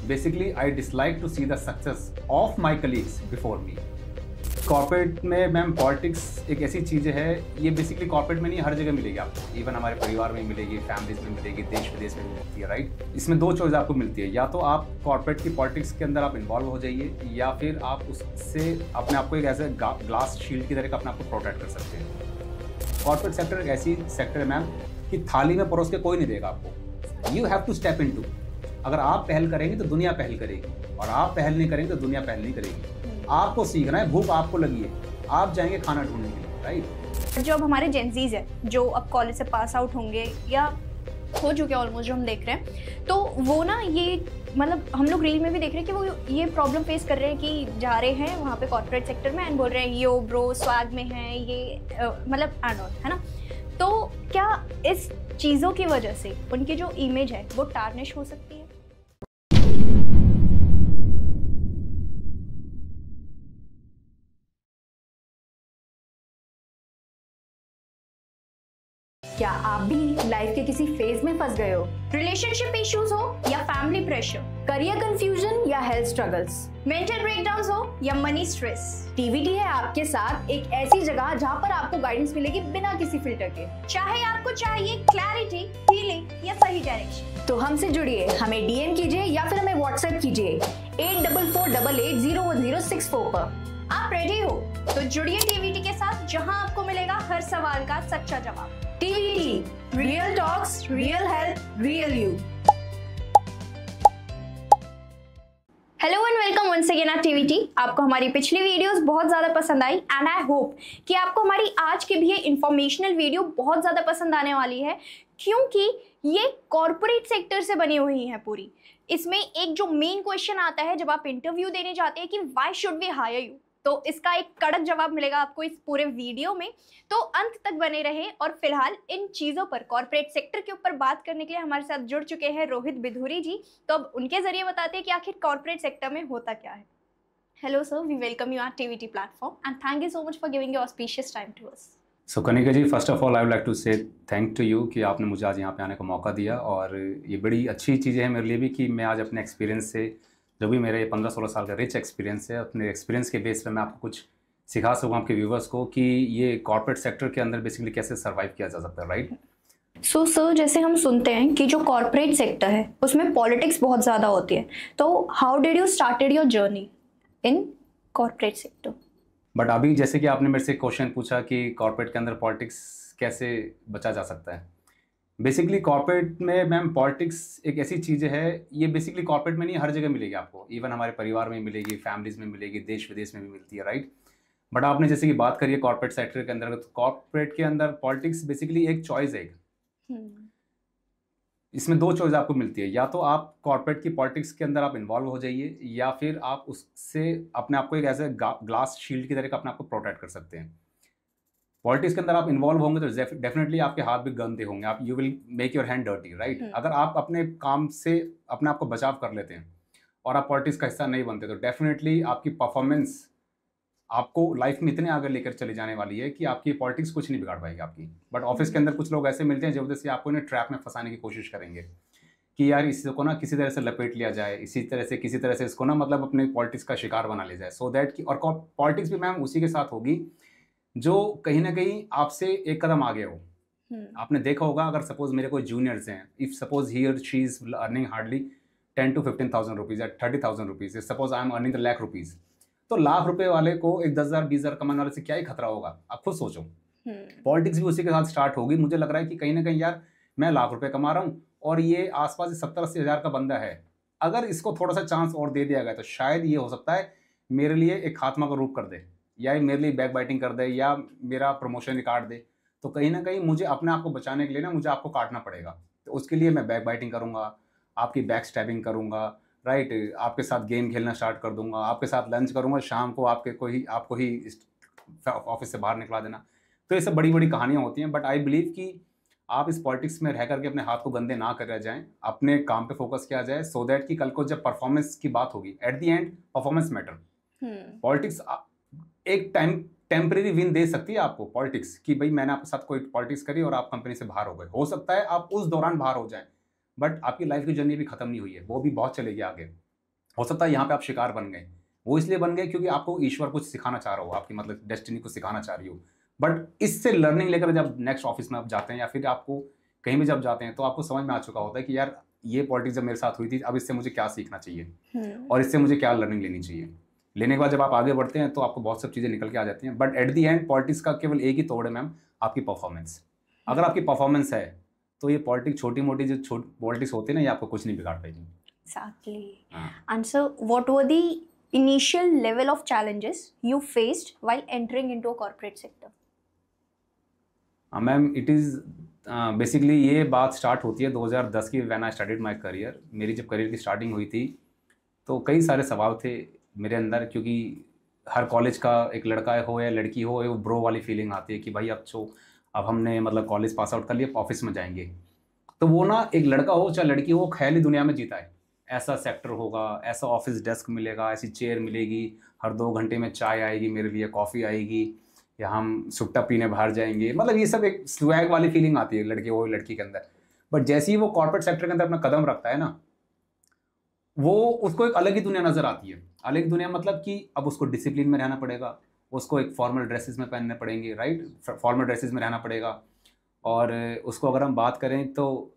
Basically, I dislike to see the success of my colleagues before me. Corporate में ma'am politics एक ऐसी चीज़ है, ये बेसिकली कॉर्पोरेट में नहीं हर जगह मिलेगी आपको, इवन हमारे परिवार में मिलेगी, फैमिलीज में मिलेगी, देश विदेश में मिलती है, राइट। इसमें दो चॉइस आपको मिलती है, या तो आप कॉर्पोरेट की पॉलिटिक्स के अंदर आप इन्वॉल्व हो जाइए, या फिर आप उससे अपने आप को एक ऐसे ग्लास शील्ड की तरह का अपने आप को प्रोटेक्ट कर सकते हैं। कॉर्पोरेट सेक्टर एक ऐसी सेक्टर है मैम कि थाली में परोस के कोई नहीं देगा आपको, you have to step in to. अगर आप पहल करेंगे तो दुनिया पहल करेगी, और आप पहल नहीं करेंगे तो दुनिया पहल नहीं करेगी। आपको सीखना है, भूख आपको लगी है, आप जाएंगे खाना ढूंढने के लिए, राइट। जो अब हमारे जेंजीज है, जो अब कॉलेज से पास आउट होंगे या हो चुके ऑलमोस्ट, जो हम देख रहे हैं, तो वो ना ये मतलब हम लोग रील में भी देख रहे हैं कि वो ये प्रॉब्लम फेस कर रहे हैं कि जा रहे हैं वहाँ पे कॉर्पोरेट सेक्टर में एंड बोल रहे हैं यो ब्रो स्वैग में है ये मतलब एंड ऑल, है ना। तो क्या इस चीज़ों की वजह से उनकी जो इमेज है वो टार्निश हो सकती है? क्या आप भी लाइफ के किसी फेज में फंस गए हो? रिलेशनशिप इश्यूज हो या फैमिली प्रेशर, करियर कंफ्यूजन या हेल्थ स्ट्रगल्स, मेंटल ब्रेकडाउन्स हो या मनी स्ट्रेस, टीवीटी है आपके साथ एक ऐसी जगह जहां पर आपको गाइडेंस मिलेगी बिना किसी फिल्टर के। चाहे आपको चाहिए क्लैरिटी, हीलिंग या सही डायरेक्शन, तो हमसे जुड़िए, हमें डीएम कीजिए या फिर हमें व्हाट्सएप कीजिए 8448801064 पर। आप रेडी हो तो जुड़िए टीवीटी के साथ, जहां आपको मिलेगा हर सवाल का सच्चा जवाब। TVT, real talks, real health, real you. Hello and welcome once again at TVT. आपको हमारी पिछली वीडियोस बहुत ज़्यादा पसंद आई एंड आई होप कि आपको हमारी आज की भी ये इंफॉर्मेशनल वीडियो बहुत ज़्यादा पसंद आने वाली है, क्योंकि ये कॉर्पोरेट सेक्टर से बनी हुई है पूरी। इसमें एक जो मेन क्वेश्चन आता है जब आप इंटरव्यू देने जाते हैं कि why should we hire you, तो इसका एक कड़क जवाब मिलेगा आपको इस पूरे वीडियो में, तो अंत तक बने रहें। और फिलहाल इन चीज़ों पर, कॉर्पोरेट सेक्टर के ऊपर बात करने के लिए हमारे साथ जुड़ चुके हैं रोहित बिधूरी जी। तो अब उनके जरिए बताते हैं कि आखिर कॉर्पोरेट सेक्टर में होता क्या है। Hello sir, we welcome you at TVT platform and thank you so much for giving your auspicious time to us. So Kanika ji, first of all I would like to say thank to you कि आपने मुझे आज यहाँ पे आने का मौका दिया, और ये बड़ी अच्छी चीज़ है मेरे लिए भी कि मैं आज अपने एक्सपीरियंस से, जो भी मेरे 15-16 साल का रिच एक्सपीरियंस है, अपने एक्सपीरियंस के बेस पे मैं आपको कुछ सिखा सकूँ आपके व्यूवर्स को कि ये कॉर्पोरेट सेक्टर के अंदर बेसिकली कैसे सर्वाइव किया जा सकता है, राइट। सो सर, जैसे हम सुनते हैं कि जो कॉर्पोरेट सेक्टर है उसमें पॉलिटिक्स बहुत ज़्यादा होती है, तो how did you started your journey in corporate sector? But अभी जैसे कि आपने मेरे से क्वेश्चन पूछा कि कॉर्पोरेट के अंदर पॉलिटिक्स कैसे बचा जा सकता है, बेसिकली कॉर्पोरेट में मैम पॉलिटिक्स एक ऐसी चीज़ है, ये बेसिकली कॉर्पोरेट में नहीं हर जगह मिलेगी आपको, इवन हमारे परिवार में मिलेगी, फैमिलीज में मिलेगी, देश विदेश में भी मिलती है, राइट। बट आपने जैसे कि बात करी है कॉर्पोरेट सेक्टर के अंदर, तो कॉर्पोरेट के अंदर पॉलिटिक्स बेसिकली एक चॉइस है। इसमें दो चॉइस आपको मिलती है, या तो आप कॉर्पोरेट की पॉलिटिक्स के अंदर आप इन्वॉल्व हो जाइए, या फिर आप उससे अपने आप को एक ऐसे ग्लास शील्ड की तरह का अपने आप को प्रोटेक्ट कर सकते हैं। पॉलिटिक्स के अंदर आप इन्वॉल्व होंगे तो डेफिनेटली आपके हाथ भी गंदे होंगे, आप you will make your hand dirty, right. अगर आप अपने काम से अपने आप को बचाव कर लेते हैं और आप पॉलिटिक्स का हिस्सा नहीं बनते, तो डेफिनेटली आपकी परफॉर्मेंस आपको लाइफ में इतने आगे लेकर चली जाने वाली है कि आपकी पॉलिटिक्स कुछ नहीं बिगाड़ पाएगी आपकी। बट ऑफिस के अंदर कुछ लोग ऐसे मिलते हैं जबरदस्ती आपको इन्हें ट्रैप में फंसाने की कोशिश करेंगे कि यार इसको ना किसी तरह से लपेट लिया जाए, इसी तरह से किसी तरह से इसको ना मतलब अपने पॉलिटिक्स का शिकार बना लिया जाए, सो दैट कि, और पॉलिटिक्स भी मैम उसी के साथ होगी जो कहीं ना कहीं आपसे एक कदम आगे हो। आपने देखा होगा, अगर सपोज मेरे कोई जूनियर्स हैं, इफ सपोज ही और she is earning hardly 10 to 15,000 rupees या 30,000 rupees, suppose I am earning lakh rupees, तो लाख रुपए वाले को एक 10,000 20,000 कमाने वाले से क्या ही खतरा होगा, आप खुद सोचो। पॉलिटिक्स भी उसी के साथ स्टार्ट होगी। मुझे लग रहा है कि कहीं ना कहीं यार मैं लाख रुपए कमा रहा हूँ और ये आसपास 70-80 हज़ार का बंदा है, अगर इसको थोड़ा सा चांस और दे दिया गया तो शायद ये हो सकता है मेरे लिए एक खात्मा का रूप कर दे, या मेरे लिए बैक बाइटिंग कर दे, या मेरा प्रमोशन काट दे। तो कहीं ना कहीं मुझे अपने आप को बचाने के लिए ना मुझे आपको काटना पड़ेगा, तो उसके लिए मैं बैक बाइटिंग करूँगा, आपकी बैक स्टैबिंग करूँगा, राइट, आपके साथ गेम खेलना स्टार्ट कर दूंगा, आपके साथ लंच करूँगा, शाम को आपको ही ऑफिस से बाहर निकला देना। तो ये सब बड़ी बड़ी कहानियाँ होती हैं। बट आई बिलीव कि आप इस पॉलिटिक्स में रह करके अपने हाथ को गंदे ना कर जाएं, अपने काम पे फोकस किया जाए, सो दैट कि कल को जब परफॉर्मेंस की बात होगी, at the end performance matter. Politics एक टेम्परेरी विन दे सकती है आपको, पॉलिटिक्स कि भाई मैंने आपके साथ कोई पॉलिटिक्स करी और आप कंपनी से बाहर हो गए, हो सकता है आप उस दौरान बाहर हो जाएं, बट आपकी लाइफ की जर्नी भी खत्म नहीं हुई है, वो भी बहुत चलेगी आगे। हो सकता है यहाँ पे आप शिकार बन गए, वो इसलिए बन गए क्योंकि आपको ईश्वर कुछ सिखाना चाह रहा हो, आपकी मतलब डेस्टिनी को सिखाना चाह रही हो। बट इससे लर्निंग लेकर जब नेक्स्ट ऑफिस में आप जाते हैं या फिर आपको कहीं भी जब जाते हैं तो आपको समझ में आ चुका होता है कि यार ये पॉलिटिक्स जब मेरे साथ हुई थी, अब इससे मुझे क्या सीखना चाहिए और इससे मुझे क्या लर्निंग लेनी चाहिए। लेने के बाद जब आप आगे बढ़ते हैं तो आपको बहुत सब चीज़ें निकल के आ जाती हैं। But at the and politics का केवल एक ही तोड़ है मैम, आपकी परफॉर्मेंस। अगर आपकी परफॉर्मेंस है तो ये पॉलिटिक्स छोटी मोटी जो पॉलिटिक्स होती है ना, ये आपको कुछ नहीं बिगाड़ पाएगी। Exactly. And so, what were the initial level of challenges you faced while entering into a corporate sector? Ma'am it is basically ये बात स्टार्ट होती है 2010 की, when I started my career. मेरी जब करियर की स्टार्टिंग हुई थी तो कई सारे सवाल थे मेरे अंदर, क्योंकि हर कॉलेज का एक लड़का हो या लड़की हो, वो ब्रो वाली फीलिंग आती है कि भाई अब हमने मतलब कॉलेज पास आउट कर लिया, ऑफिस में जाएंगे। तो वो ना एक लड़का हो चाहे लड़की हो, ख्याली दुनिया में जीता है, ऐसा सेक्टर होगा, ऐसा ऑफिस डेस्क मिलेगा, ऐसी चेयर मिलेगी, हर 2 घंटे में चाय आएगी मेरे लिए, कॉफ़ी आएगी, या हम सुट्टा पीने बाहर जाएंगे। मतलब ये सब एक स्वैग वाली फीलिंग आती है लड़के हो लड़की के अंदर। बट जैसे ही वो कॉर्पोरेट सेक्टर के अंदर अपना कदम रखता है ना, वो उसको एक अलग ही दुनिया नज़र आती है। अलग दुनिया मतलब कि अब उसको डिसिप्लिन में रहना पड़ेगा, उसको एक फॉर्मल ड्रेसेस में पहनने पड़ेंगे, राइट, फॉर्मल ड्रेसेस में रहना पड़ेगा। और उसको अगर हम बात करें तो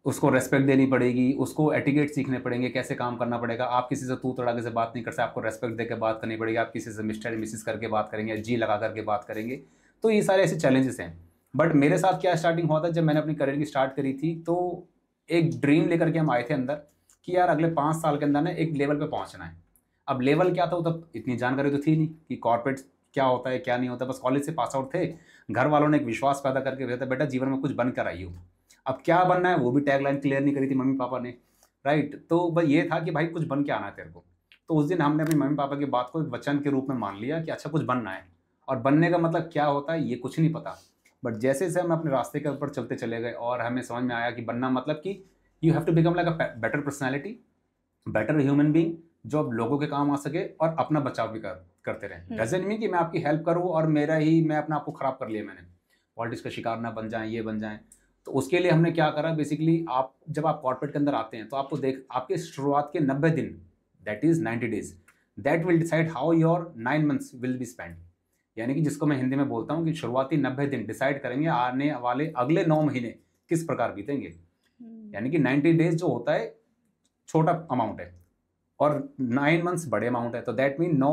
उसको रेस्पेक्ट देनी पड़ेगी, उसको एटिकेट सीखने पड़ेंगे, कैसे काम करना पड़ेगा। आप किसी से तू तड़ाके से बात नहीं कर सकते, आपको रेस्पेक्ट देकर बात करनी पड़ेगी। आप किसी से मिस्टर मिसिस करके बात करेंगे, जी लगा करके बात करेंगे। तो ये सारे ऐसे चैलेंजेस हैं। बट मेरे साथ क्या स्टार्टिंग हुआ था, जब मैंने अपनी करियर की स्टार्ट करी थी तो एक ड्रीम लेकर के हम आए थे अंदर कि यार अगले 5 साल के अंदर ना एक लेवल पे पहुंचना है। अब लेवल क्या था, वो तब इतनी जानकारी तो थी नहीं कि कॉर्पोरेट क्या होता है क्या नहीं होता। बस कॉलेज से पास आउट थे, घर वालों ने एक विश्वास पैदा करके भेजा था, बेटा जीवन में कुछ बन कर आई हो। अब क्या बनना है वो भी टैगलाइन क्लियर नहीं करी थी मम्मी पापा ने, राइट। तो बस ये था कि भाई कुछ बन के आना है तेरे को। तो उस दिन हमने अपनी मम्मी पापा की बात को एक वचन के रूप में मान लिया कि अच्छा कुछ बनना है। और बनने का मतलब क्या होता है ये कुछ नहीं पता। बट जैसे जैसे हम अपने रास्ते के ऊपर चलते चले गए और हमें समझ में आया कि बनना मतलब कि you have to become like a better personality, better human being, जो अब लोगों के काम आ सके और अपना बचाव भी करते रहे। डजंट मीन कि मैं आपकी हेल्प करूँ और मैं अपना आपको ख़राब कर लिया, मैंने पॉलिटिक्स का शिकार ना बन जाएं, ये बन जाएं। तो उसके लिए हमने क्या करा, बेसिकली जब आप कॉर्पोरेट के अंदर आते हैं तो आपको आपके शुरुआत के 90 दिन, that is 90 days, that will decide how your 9 months will be spend. यानी कि जिसको मैं हिंदी में बोलता हूँ कि शुरुआती 90 दिन डिसाइड करेंगे आने वाले अगले 9 महीने किस प्रकार बीतेंगे। यानी कि 90 डेज जो होता है छोटा अमाउंट है और 9 मंथ्स बड़े अमाउंट है। तो दैट मीन 9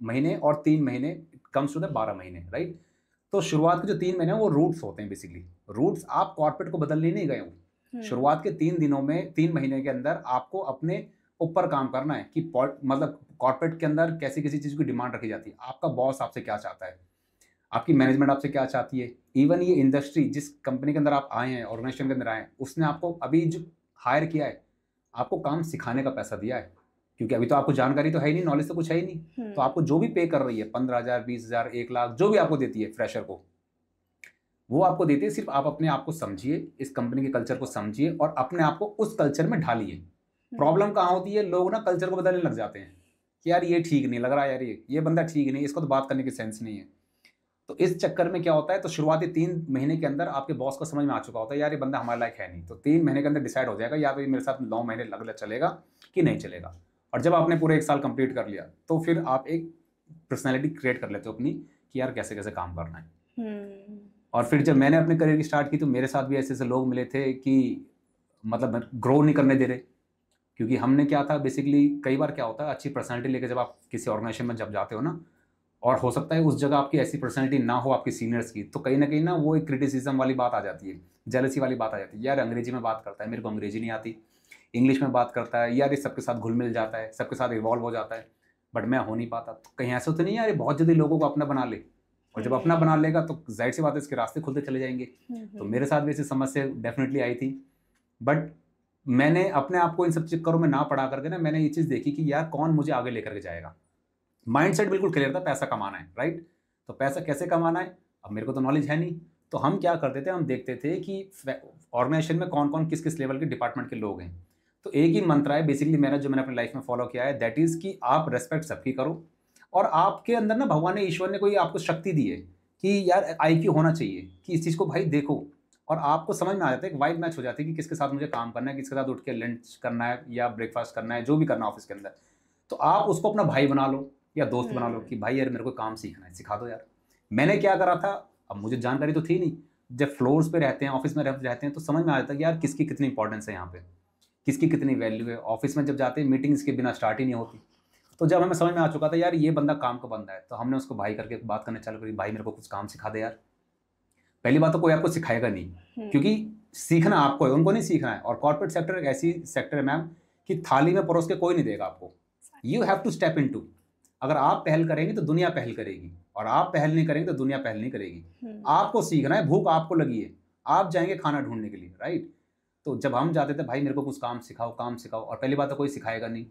महीने और 3 महीने कम्स टू द 12 महीने, राइट। तो शुरुआत के जो 3 महीने हैं वो रूट्स होते हैं। बेसिकली रूट्स, आप कॉर्पोरेट को बदलने नहीं गए हो। शुरुआत के 3 दिनों में 3 महीने के अंदर आपको अपने ऊपर काम करना है कि मतलब कॉर्पोरेट के अंदर कैसी किसी चीज़ की डिमांड रखी जाती है, आपका बॉस आपसे क्या चाहता है, आपकी मैनेजमेंट आपसे क्या चाहती है। इवन ये इंडस्ट्री जिस कंपनी के अंदर आप आए हैं, ऑर्गेनाइजेशन के अंदर आए हैं, उसने आपको अभी जो हायर किया है आपको काम सिखाने का पैसा दिया है, क्योंकि अभी तो आपको जानकारी तो है ही नहीं, नॉलेज तो कुछ है ही नहीं। तो आपको जो भी पे कर रही है 15,000, 20,000, 1 लाख जो भी आपको देती है फ्रेशर को, वो आपको देती है। सिर्फ आप अपने आप को समझिए, इस कंपनी के कल्चर को समझिए और अपने आप को उस कल्चर में ढालिए। प्रॉब्लम कहाँ होती है, लोग ना कल्चर को बदलने लग जाते हैं कि यार ये ठीक नहीं लग रहा, यार ये बंदा ठीक नहीं, इसको तो बात करने की सेंस नहीं है। तो इस चक्कर में क्या होता है, तो शुरुआती 3 महीने के अंदर आपके बॉस को समझ में आ चुका होता है यार ये बंदा हमारे लायक है नहीं। तो 3 महीने के अंदर डिसाइड हो जाएगा या तो ये मेरे साथ 9 महीने लग चलेगा कि नहीं चलेगा। और जब आपने पूरे 1 साल कंप्लीट कर लिया तो फिर आप एक पर्सनैलिटी क्रिएट कर लेते हो अपनी कि यार कैसे कैसे काम करना है। और फिर जब मैंने अपने करियर की स्टार्ट की तो मेरे साथ भी ऐसे ऐसे लोग मिले थे कि मतलब ग्रो नहीं करने दे रहे। क्योंकि हमने क्या था, बेसिकली कई बार क्या होता है, अच्छी पर्सनैलिटी लेकर जब आप किसी ऑर्गेनाइजेशन में जब जाते हो ना, और हो सकता है उस जगह आपकी ऐसी पर्सनैलिटी ना हो आपके सीनियर्स की, तो कहीं ना वो एक क्रिटिसिज्म वाली बात आ जाती है, जेलसी वाली बात आ जाती है। यार अंग्रेजी में बात करता है, मेरे को अंग्रेजी नहीं आती, इंग्लिश में बात करता है, यार ये सबके साथ घुल मिल जाता है, सबके साथ इवॉल्व हो जाता है, बट मैं हो नहीं पाता। तो कहीं ऐसा तो नहीं यार ये बहुत जल्दी लोगों को अपना बना ले, और जब अपना बना लेगा तो जाहिर सी बात है इसके रास्ते खुलते चले जाएंगे। तो मेरे साथ भी ऐसी समस्या डेफिनेटली आई थी। बट मैंने अपने आप को इन सब चक्करों में ना पड़ा करके ना, मैंने ये चीज़ देखी कि यार कौन मुझे आगे लेकर के जाएगा। माइंडसेट बिल्कुल क्लियर था, पैसा कमाना है, राइट। तो पैसा कैसे कमाना है, अब मेरे को तो नॉलेज है नहीं। तो हम क्या करते थे, हम देखते थे कि ऑर्गेनाइजेशन में कौन कौन किस किस लेवल के डिपार्टमेंट के लोग हैं। तो एक ही मंत्र है बेसिकली मैंने अपनी लाइफ में फॉलो किया है, दैट इज़ कि आप रेस्पेक्ट सबकी करो। और आपके अंदर ना भगवान ने, ईश्वर ने कोई आपको शक्ति दी है कि यार IQ होना चाहिए कि इस चीज़ को भाई देखो और आपको समझ में आ जाता है, एक वाइब मैच हो जाती है कि किसके साथ मुझे काम करना है, किसके साथ उठ के लंच करना है या ब्रेकफास्ट करना है, जो भी करना है ऑफिस के अंदर। तो आप उसको अपना भाई बना लो या दोस्त बना लो कि भाई यार मेरे को काम सीखना है, सिखा दो यार। मैंने क्या करा था, अब मुझे जानकारी तो थी नहीं, जब फ्लोर्स पे रहते हैं, ऑफिस में रहते हैं, तो समझ में आ जाता है कि यार किसकी कितनी इंपॉर्टेंस है यहाँ पे, किसकी कितनी वैल्यू है। ऑफिस में जब जाते हैं मीटिंग्स के बिना स्टार्ट ही नहीं होती। तो जब हमें समझ में आ चुका था यार ये बंदा काम का बंदा है, तो हमने उसको भाई करके बात करने चालू करी, भाई मेरे को कुछ काम सिखा दे यार। पहली बात तो कोई आपको सिखाएगा नहीं, क्योंकि सीखना आपको है, उनको नहीं सीखना है। और कॉर्पोरेट सेक्टर एक ऐसी सेक्टर है मैम कि थाली में परोस के कोई नहीं देगा आपको, you have to step in to. अगर आप पहल करेंगे तो दुनिया पहल करेगी, और आप पहल नहीं करेंगे तो दुनिया पहल नहीं करेगी। आपको सीखना है, भूख आपको लगी है, आप जाएंगे खाना ढूंढने के लिए, राइट। तो जब हम जाते थे भाई मेरे को कुछ काम सिखाओ, काम सिखाओ, और पहली बात तो कोई सिखाएगा नहीं,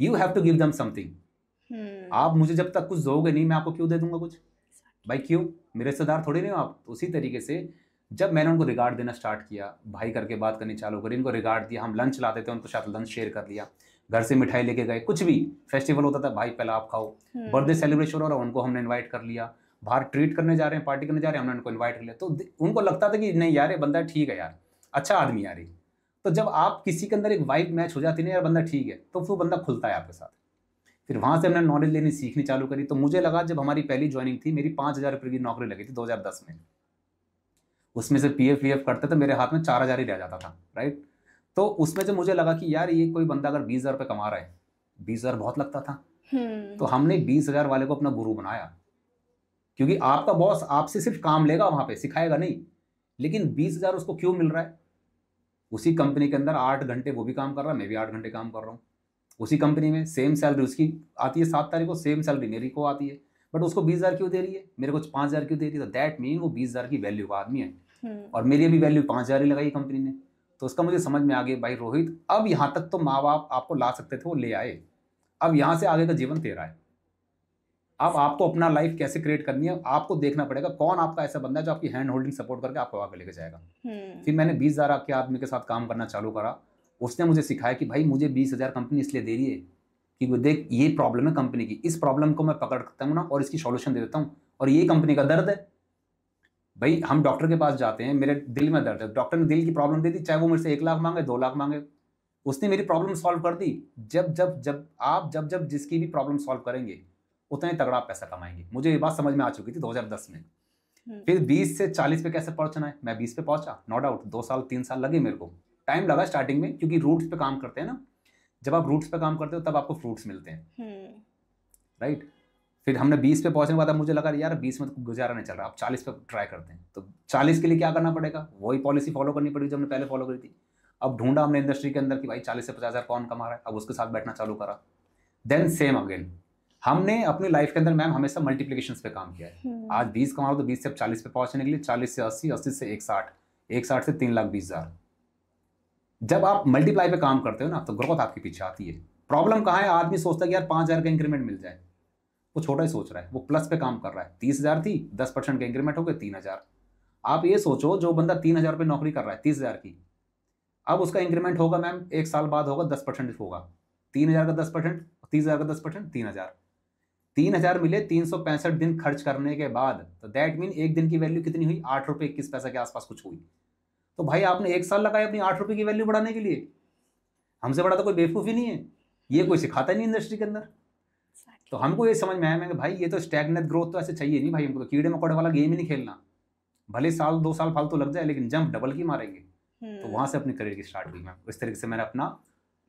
you have to give them something. आप मुझे जब तक कुछ दोगे नहीं, मैं आपको क्यों दे दूंगा कुछ, भाई क्यों, मेरे रिश्तेदार थोड़ी नहीं हो आप। तो उसी तरीके से जब मैंने उनको रिगार्ड देना स्टार्ट किया, भाई करके बात करनी चालू करी, इनको रिगार्ड दिया, हम लंच लाते थे उनको साथ लंच शेयर कर लिया, घर से मिठाई लेके गए, कुछ भी फेस्टिवल होता था भाई पहले आप खाओ, बर्थडे सेलिब्रेशन हो रहा है उनको हमने इन्वाइट कर लिया, बाहर ट्रीट करने जा रहे हैं, पार्टी करने जा रहे हैं, हमने उनको इन्वाइट कर लिया। तो उनको लगता था कि नहीं यार ये बंदा ठीक है यार, अच्छा आदमी यार ये। तो जब आप किसी के अंदर एक वाइब मैच हो जाती है ना यार बंदा ठीक है, तो वो बंदा खुलता है आपके साथ। फिर वहाँ से हमने नॉलेज लेनी सीखनी चालू करी। तो मुझे लगा जब हमारी पहली ज्वाइनिंग थी, मेरी 5,000 रुपये की नौकरी लगी थी 2010 में, उसमें से पीएफ करते तो मेरे हाथ में 4,000 ही रह जाता था, राइट। तो उसमें जब मुझे लगा कि यार ये कोई बंदा अगर 20,000 रुपये कमा रहा है, 20,000 बहुत लगता था, तो हमने 20,000 वाले को अपना गुरु बनाया। क्योंकि आपका बॉस आपसे सिर्फ काम लेगा, वहाँ पे सिखाएगा नहीं, लेकिन 20,000 उसको क्यों मिल रहा है, उसी कंपनी के अंदर 8 घंटे वो भी काम कर रहा है, मैं भी 8 घंटे काम कर रहा हूँ उसी कंपनी में, सेम सैलरी उसकी आती है 7 तारीख को, सेम सैलरी मेरी को आती है, बट उसको 20,000 क्यों दे रही है, मेरे को 5,000 क्यों दे रही है। तो दैट मीन वो 20,000 की वैल्यू का आदमी है, और मेरी भी वैल्यू 5,000 ही लगाई कंपनी ने। तो उसका मुझे समझ में आ गया भाई रोहित, अब यहाँ तक तो माँ बाप आपको ला सकते थे, वो ले आए, अब यहाँ से आगे का जीवन तेरा है। अब आपको अपना लाइफ कैसे क्रिएट करनी है, आपको देखना पड़ेगा कौन आपका ऐसा बंदा है जो आपकी हैंड होल्डिंग सपोर्ट करके आपको आगे लेके जाएगा। फिर मैंने 20,000 के आदमी के साथ काम करना चालू करा। उसने मुझे सिखाया कि भाई मुझे 20,000 कंपनी इसलिए दे रही है कि देख ये प्रॉब्लम है कंपनी की, इस प्रॉब्लम को मैं पकड़ता हूँ ना और इसकी सॉल्यूशन दे देता हूँ, और ये कंपनी का दर्द है। भाई हम डॉक्टर के पास जाते हैं, मेरे दिल में दर्द है, डॉक्टर ने दिल की प्रॉब्लम दे दी, चाहे वो मेरे से 1 लाख मांगे 2 लाख मांगे, उसने मेरी प्रॉब्लम सॉल्व कर दी। जब जिसकी भी प्रॉब्लम सॉल्व करेंगे उतना तगड़ा पैसा कमाएंगे। मुझे ये बात समझ में आ चुकी थी 2010 में। फिर 20 से 40 पे कैसे पहुंचना है, मैं 20 पे पहुंचा, नो डाउट 2 साल 3 साल लगे, मेरे को टाइम लगा स्टार्टिंग में, क्योंकि रूट्स पे काम करते हैं ना, जब आप रूट्स पे काम करते हो तब आपको फ्रूट्स मिलते हैं, राइट। फिर हमने 20 पे पहुंचने के बाद मुझे लगा यार 20 में तो गुजारा नहीं चल रहा, अब 40 पे ट्राई करते हैं। तो 40 के लिए क्या करना पड़ेगा, वही पॉलिसी फॉलो करनी पड़ेगी जो हमने पहले फॉलो करी थी। अब ढूंढा हमने इंडस्ट्री के अंदर कि भाई 40 से 50,000 कौन कमा रहा है, अब उसके साथ बैठना चालू करा। देन सेम अगेन हमने अपनी लाइफ के अंदर मैम हमेशा मल्टीप्लिकेशंस पे काम किया है। आज 20 कमा रहा तो 20 से 40 पे पहुंचने के लिए 40 से 80, 80 से 160, 160 से 3,20,000। जब आप मल्टीप्लाई पे काम करते हो ना तो ग्रोथ आपके पीछे आती है। प्रॉब्लम कहाँ है, आदमी सोचता है कि यार 5,000 का इंक्रीमेंट मिल जाए, वो छोटा ही सोच रहा है, वो प्लस पे काम कर रहा है। 30,000 थी, 10% का इंक्रीमेंट हो गया 3,000। आप ये सोचो जो बंदा 3,000 रुपये नौकरी कर रहा है 30,000 की, अब उसका इंक्रीमेंट होगा मैम 1 साल बाद होगा 10% होगा, 3,000 का 10%, 30,000 का 10%, 3,000। 3,000 मिले 365 दिन खर्च करने के बाद, तो दैट मीन एक दिन की वैल्यू कितनी हुई, 8 रुपये 21 पैसा के आसपास कुछ हुई। तो भाई आपने 1 साल लगाया अपनी 8 रुपये की वैल्यू बढ़ाने के लिए, हमसे बड़ा तो कोई बेवकूफ़ ही नहीं है, ये कोई सिखाता नहीं इंडस्ट्री के अंदर। तो हमको ये समझ में आया कि भाई ये तो स्टैग्नेंट ग्रोथ तो ऐसे चाहिए नहीं भाई, हमको तो कीड़े मकोड़े वाला गेम ही नहीं खेलना, भले साल 2 साल फालतू लग जाए लेकिन जंप डबल की मारेंगे। तो वहाँ से अपनी करियर की स्टार्ट हुई मैम, इस तरीके से मैंने अपना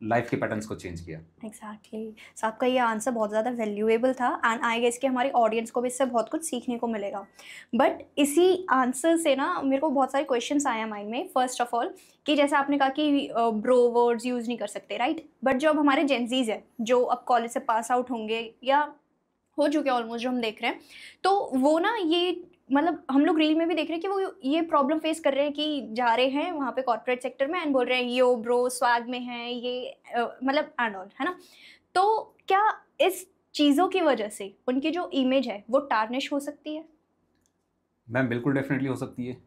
लाइफ के पैटर्न्स को चेंज किया। एग्जैक्टली सो आपका ये आंसर बहुत ज़्यादा वैल्यूएबल था एंड आई गेस कि हमारी ऑडियंस को भी इससे बहुत कुछ सीखने को मिलेगा। बट इसी आंसर से ना मेरे को बहुत सारे क्वेश्चंस आए हैं माइंड में। फर्स्ट ऑफ ऑल कि जैसे आपने कहा कि ब्रो वर्ड्स यूज़ नहीं कर सकते, राइट। बट जो अब हमारे जेंजीज है जो अब कॉलेज से पास आउट होंगे या हो चुके ऑलमोस्ट जो हम देख रहे हैं, तो वो ना ये मतलब हम लोग रील में भी देख रहे हैं कि वो ये प्रॉब्लम फेस कर रहे हैं कि जा रहे हैं वहाँ पे कॉर्पोरेट सेक्टर में एंड बोल रहे हैं यो ब्रो स्वैग में है ये मतलब एंड ऑल, है ना। तो क्या इस चीज़ों की वजह से उनकी जो इमेज है वो टार्निश हो सकती है? मैम बिल्कुल डेफिनेटली हो सकती है,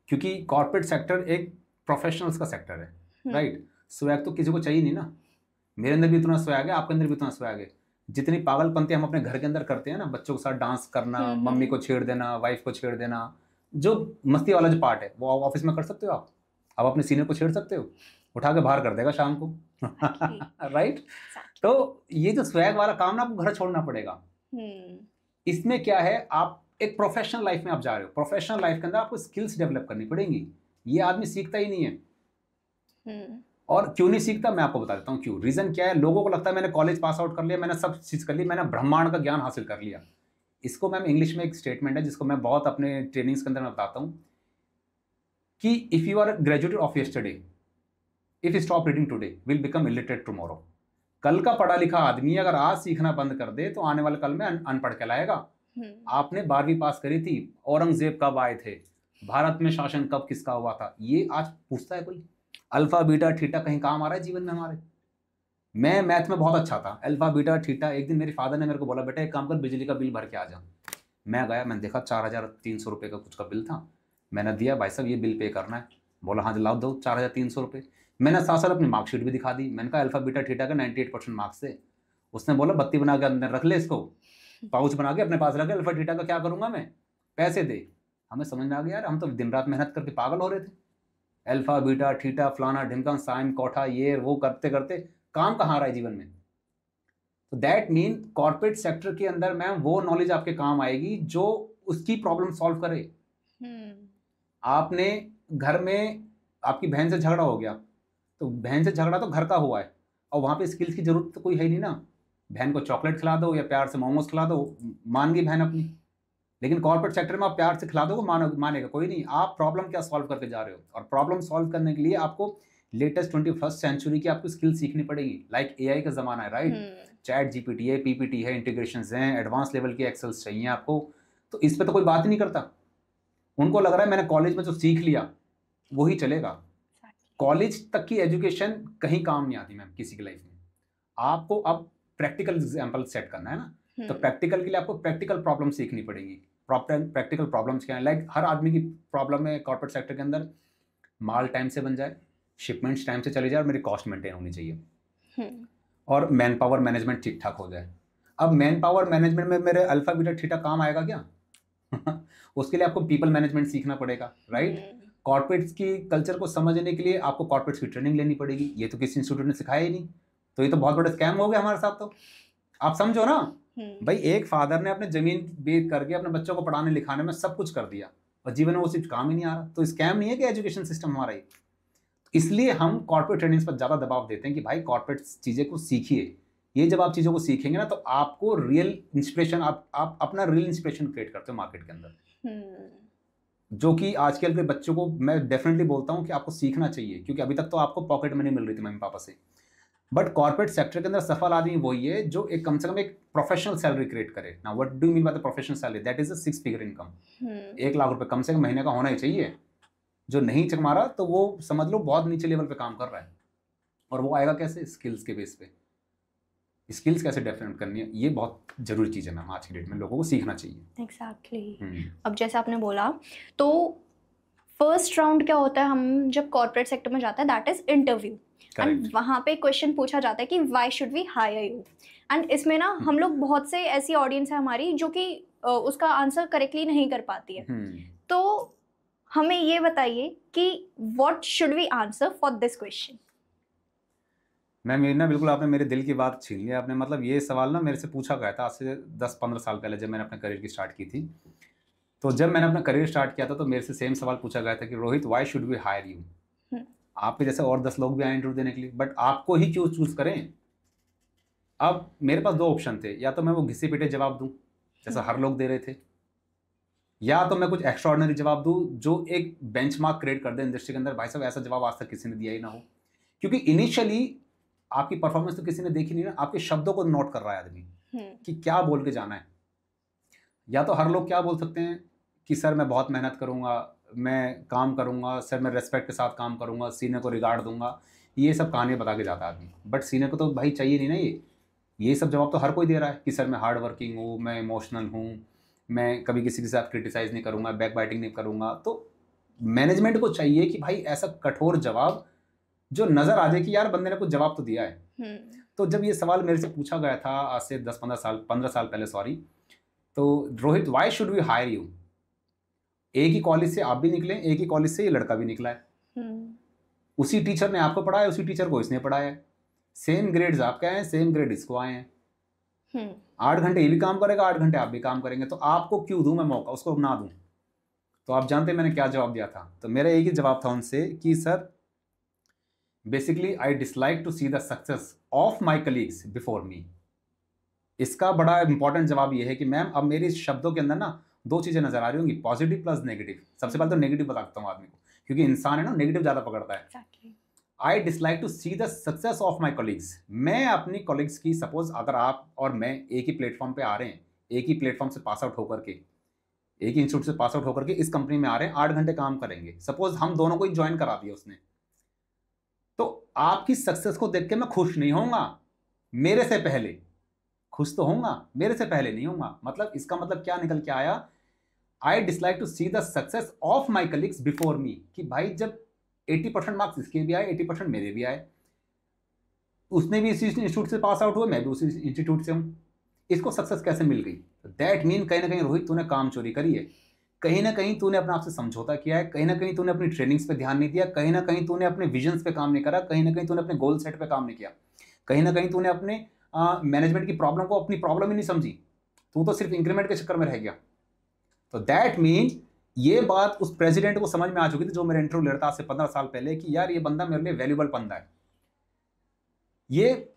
क्योंकि कॉर्पोरेट सेक्टर एक प्रोफेशनल्स का सेक्टर है, राइट। स्वैग तो किसी को चाहिए नहीं ना, मेरे अंदर भी इतना स्वैग है, आपके अंदर भी इतना स्वैग है। जितनी पागलपंती हम अपने घर के अंदर करते हैं ना, बच्चों के साथ डांस करना, मम्मी को छेड़ देना, वाइफ को छेड़ देना, जो मस्ती वाला जो पार्ट है वो ऑफिस में कर सकते हो आप अपने सीनियर को छेड़ सकते हो, उठा के बाहर कर देगा शाम को। राइट। तो ये जो स्वैग वाला काम ना आपको घर छोड़ना पड़ेगा। इसमें क्या है, आप एक प्रोफेशनल लाइफ में आप जा रहे हो, प्रोफेशनल लाइफ के अंदर आपको स्किल्स डेवलप करनी पड़ेंगी। ये आदमी सीखता ही नहीं है। और क्यों नहीं सीखता मैं आपको बता देता हूँ क्यों। रीजन क्या है, लोगों को लगता है मैंने कॉलेज पास आउट कर लिया, मैंने सब चीज कर ली, मैंने ब्रह्मांड का ज्ञान हासिल कर लिया। इसको मैम इंग्लिश में एक स्टेटमेंट है जिसको मैं बहुत अपने ट्रेनिंग्स के अंदर मैं बताता हूँ कि if you are graduated of yesterday, if you stop reading today will become illiterate tomorrow. कल का पढ़ा लिखा आदमी अगर आज सीखना बंद कर दे तो आने वाले कल में अनपढ़ कहलाएगा। आपने 12वीं पास करी थी, औरंगजेब कब आए थे, भारत में शासन कब किसका हुआ था, ये आज पूछता है कोई? अल्फा बीटा थीटा कहीं काम आ रहा है जीवन में हमारे? मैं मैथ में बहुत अच्छा था, अल्फा बीटा थीटा। एक दिन मेरे फादर ने मेरे को बोला बेटा एक काम कर, बिजली का बिल भर के आ जा। मैं गया, मैंने देखा 4300 रुपये का कुछ का बिल था। मैंने दिया, भाई साहब ये बिल पे करना है। बोला हाँ लाओ दो 4300 रुपये। मैंने साथ साथ अपनी मार्कशीट भी दिखा दी। मैंने कहा अल्फा बीटा थीटा का 98% मार्क्स थे। उसने बोला बत्ती बना के अंदर रख ले, इसको पाउच बना के अपने पास रख ले, अल्फा थीटा का क्या करूँगा मैं, पैसे दे। हमें समझ में आ गया यार, हम तो दिन रात मेहनत करके पागल हो रहे थे। अल्फा बीटा थीटा फलाना ढिमका साइन कोठा ये वो करते करते काम कहाँ रहा है जीवन में। तो दैट मीन कॉर्पोरेट सेक्टर के अंदर मैम वो नॉलेज आपके काम आएगी जो उसकी प्रॉब्लम सॉल्व करे। आपने घर में आपकी बहन से झगड़ा हो गया, तो बहन से झगड़ा तो घर का हुआ है और वहाँ पे स्किल्स की जरूरत तो कोई है नहीं ना। बहन को चॉकलेट खिला दो या प्यार से मोमोज खिला दो, मान गई बहन अपनी। लेकिन कॉर्पोरेट सेक्टर में आप प्यार से खिला दोगे मानेगा कोई नहीं। आप प्रॉब्लम क्या सॉल्व करके जा रहे हो, और प्रॉब्लम सॉल्व करने के लिए आपको लेटेस्ट 21st सेंचुरी की आपको स्किल सीखनी पड़ेगी। लाइक एआई का जमाना है, राइट। चैट जीपीटी है, पीपीटी है, इंटीग्रेशंस हैं, एडवांस लेवल के एक्सेल्स चाहिए आपको। तो इस पे तो कोई बात ही नहीं करता। उनको लग रहा है मैंने कॉलेज में जो सीख लिया वही चलेगा। कॉलेज तक की एजुकेशन कहीं काम नहीं आती मैम किसी की लाइफ में। आपको अब प्रैक्टिकल एग्जाम्पल सेट करना है ना, तो प्रैक्टिकल के लिए आपको प्रैक्टिकल प्रॉब्लम सीखनी पड़ेगी। प्रैक्टिकल प्रॉब्लम्स क्या है, लाइक हर आदमी की प्रॉब्लम है कॉर्पोरेट सेक्टर के अंदर, माल टाइम से बन जाए, शिपमेंट्स टाइम से चली जाए और मेरी कॉस्ट मेंटेन होनी चाहिए, और मैन पावर मैनेजमेंट ठीक ठाक हो जाए। अब मैन पावर मैनेजमेंट में मेरे अल्फा बीटा थीटा काम आएगा क्या? उसके लिए आपको पीपल मैनेजमेंट सीखना पड़ेगा, राइट। कॉर्पोरेट्स की कल्चर को समझने के लिए आपको कॉर्पोरेट्स की ट्रेनिंग लेनी पड़ेगी। ये तो किसी इंस्टीट्यूट ने सिखाया ही नहीं, तो ये तो बहुत बड़ा स्कैम हो गया हमारे साथ। तो आप समझो ना भाई, एक फादर ने अपने जमीन बेच करके अपने बच्चों को पढ़ाने लिखाने में सब कुछ कर दिया और जीवन में वो सिर्फ काम ही नहीं आ रहा। तो स्कैम नहीं है कि एजुकेशन सिस्टम हमारा ही। इसलिए हम कॉर्पोरेट ट्रेनिंग्स पर ज़्यादा दबाव देते हैं कि भाई कॉर्पोरेट चीज़ें को सीखिए। ये जब आप चीज़ों को सीखेंगे ना तो आपको रियल इंस्पिरेशन, आप अपना रियल इंस्पिरेशन क्रिएट करते हो मार्केट के अंदर, जो कि आजकल के बच्चों को मैं डेफिनेटली बोलता हूँ कि आपको सीखना चाहिए, क्योंकि अभी तक तो आपको पॉकेट मनी मिल रही थी मम्मी पापा से। बट कॉर्पोरेट सेक्टर के अंदर सफल आदमी वही है जो एक कम से कम एक प्रोफेशनल सैलरी क्रिएट करे ना। What do you mean by the professional salary? That is a 6 figure income. 1 lakh रुपए कम से कम महीने का होना ही चाहिए। जो नहीं चक मारा तो वो समझ लो बहुत नीचे लेवल पे काम कर रहा है। और वो आएगा कैसे? स्किल्स के बेस पे। स्किल्स कैसे डेवलप करनी है, ये बहुत जरूरी चीज़ है मैम। आज की डेट में लोगों को सीखना चाहिए। एग्जैक्टली। अब जैसे आपने बोला, तो फर्स्ट राउंड क्या होता है, हम जब कॉर्पोरेट सेक्टर में जाते हैं दैट इज इंटरव्यू, एंड वहाँ पे क्वेश्चन पूछा जाता है कि why should we hire you. And इसमें ना हम लोग बहुत से ऐसी ऑडियंस है हमारी जो कि उसका आंसर करेक्टली नहीं कर पाती है। तो हमें ये बताइए कि what should we answer for this question. Ma'am ये ना बिल्कुल आपने मेरे दिल की बात छीन लिया आपने। मतलब ये सवाल ना मेरे से पूछा गया था आज से 10-15 साल पहले जब मैंने अपने करियर की स्टार्ट की थी। तो जब मैंने अपना करियर स्टार्ट किया था तो मेरे से सेम सवाल पूछा गया था कि Rohit why should we hire you. आपके जैसे और 10 लोग भी आए इंटरव्यू देने के लिए, बट आपको ही क्यों चूज करें। अब मेरे पास 2 ऑप्शन थे, या तो मैं वो घिसे पिटे जवाब दूं जैसा हर लोग दे रहे थे, या तो मैं कुछ एक्स्ट्राऑर्डिनरी जवाब दूं जो एक बेंचमार्क क्रिएट कर दे इंडस्ट्री के अंदर। भाई साहब ऐसा जवाब आज तक किसी ने दिया ही ना हो, क्योंकि इनिशियली आपकी परफॉर्मेंस तो किसी ने देखी नहीं ना, आपके शब्दों को नोट कर रहा है आदमी कि क्या बोल के जाना है। या तो हर लोग क्या बोल सकते हैं कि सर मैं बहुत मेहनत करूंगा, मैं काम करूंगा, सर मैं रेस्पेक्ट के साथ काम करूंगा, सीनियर को रिगार्ड दूंगा, ये सब कहानियाँ बता के जाता है आदमी। बट सीनियर को तो भाई चाहिए नहीं ना ये सब जवाब तो हर कोई दे रहा है कि सर मैं हार्ड वर्किंग हूँ, मैं इमोशनल हूँ, मैं कभी किसी के साथ क्रिटिसाइज नहीं करूँगा, बैक बाइटिंग नहीं करूँगा। तो मैनेजमेंट को चाहिए कि भाई ऐसा कठोर जवाब जो नज़र आ जाए कि यार बंदे ने कुछ जवाब तो दिया है। तो जब ये सवाल मेरे से पूछा गया था आज से 15 साल पहले, तो Rohit why should we hire you, एक ही कॉलेज से आप भी निकले, एक ही कॉलेज से ये लड़का भी निकला है। उसी टीचर ने आपको पढ़ाया, उसी टीचर को इसने पढ़ाया है, सेम ग्रेड्स आपके आए हैं, सेम ग्रेड इसको आए हैं। 8 घंटे ये भी काम करेगा, 8 घंटे आप भी काम करेंगे, तो आपको क्यों दूं मैं मौका, उसको ना दूं? तो आप जानते हैं मैंने क्या जवाब दिया था? तो मेरा एक ही जवाब था उनसे कि sir basically I dislike to see the success of my colleagues before me. इसका बड़ा इंपॉर्टेंट जवाब यह है कि मैम अब मेरे इस शब्दों के अंदर ना 2 चीजें नजर आ रही होंगी, पॉजिटिव प्लस नेगेटिव। सबसे पहले तो नेगेटिव बताता हूँ आदमी को, क्योंकि इंसान है ना, नेगेटिव ज्यादा पकड़ता है। I dislike to see the success of my colleagues. मैं अपनी कॉलीग्स की, सपोज अगर आप और मैं एक ही प्लेटफॉर्म पे आ रहे हैं, एक ही प्लेटफॉर्म से पास आउट होकर के, एक ही इंस्टीट्यूट से पास आउट होकर के इस कंपनी में आ रहे हैं, 8 घंटे काम करेंगे, सपोज हम दोनों को ही ज्वाइन करा दिया उसने, तो आपकी सक्सेस को देख के मैं खुश नहीं होऊंगा, मेरे से पहले खुश तो होऊंगा, मेरे से पहले नहीं होऊंगा। मतलब इसका मतलब क्या निकल के आया, I dislike to see the success of my colleagues before me, कि भाई जब 80% मार्क्स इसके भी आए, 80% मेरे भी आए, उसने भी इसी इंस्टीट्यूट से पास आउट हुआ, मैं भी उसी इंस्टीट्यूट से हूं, इसको सक्सेस कैसे मिल गई? दैट मीन कहीं ना कहीं रोहित तूने काम चोरी करी है, कहीं ना कहीं तूने अपने आप से समझौता किया है, कहीं ना कहीं तूने अपनी ट्रेनिंग्स पे ध्यान नहीं दिया, कहीं ना कहीं तूने अपने विजन्स पे काम नहीं करा, कहीं ना कहीं तूने अपने गोल सेट पे काम नहीं किया, कहीं ना कहीं तूने अपने मैनेजमेंट की प्रॉब्लम को अपनी प्रॉब्लम ही नहीं समझी, तू तो सिर्फ इंक्रीमेंट के चक्कर में रह गया। तो दैट मीन ये बात उस प्रेसिडेंट को समझ में आ चुकी थी जो मेरे इंटरव्यू लेता आज से 15 साल पहले, कि यार ये बंदा मेरे लिए वैल्यूबल बंदा है, ये